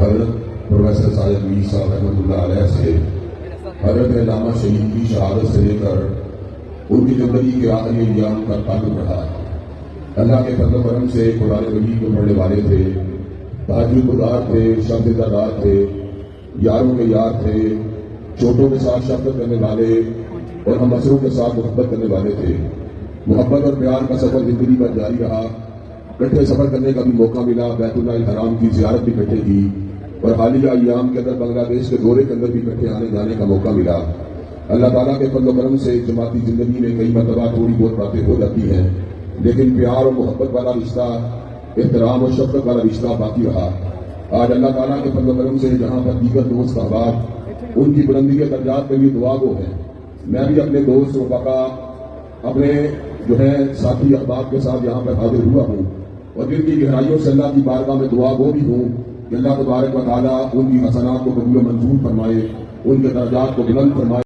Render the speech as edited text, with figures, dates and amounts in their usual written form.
حضرت پروفیسر ساجد میر صاحب رحمۃ اللہ علیہ سے حضرت علامہ شہید کی شہادت سے لے کر ان کی زندگی کے آخری ایام کا تعلق رہا ہے۔ اللہ کے فضل و کرم سے قرآن مجید کو پڑھنے والے تھے، تہجد گزار تھے، شب دار تھے، یاروں کے یار تھے، چھوٹوں کے ساتھ شفقت کرنے والے اور ہم عصروں کے ساتھ محبت کرنے والے تھے۔ محبت اور پیار کا سفر زندگی پر جاری رہا، اکٹھے سفر کرنے کا بھی موقع ملا، بیت اللہ الحرام کی زیارت بھی اکٹھے کی اور حالیہ ایام کے اندر بنگلہ دیش کے دورے کے اندر بھی اکٹھے آنے جانے کا موقع ملا۔ اللہ تعالیٰ کے فضل و کرم سے جماعتی زندگی میں کئی مرتبہ تھوڑی بہت باتیں ہو جاتی ہیں، لیکن پیار اور محبت والا رشتہ، احترام اور شفقت والا رشتہ باقی رہا۔ آج اللہ تعالیٰ کے فضل و کرم سے جہاں پر دیگر دوست احباب ان کی بلندی کے درجات کے لیے دعا گو ہیں، میں بھی اپنے دوست رفقا، اپنے جو ہے ساتھی احباب کے ساتھ یہاں پر حاضر ہوا ہوں اور دل کی گہرائیوں سے اللہ کی بارگاہ میں دعا گو بھی ہوں کہ اللہ تبارک و تعالیٰ ان کی حسنات کو قبول و منظور فرمائے، ان کے درجات کو بلند فرمائے۔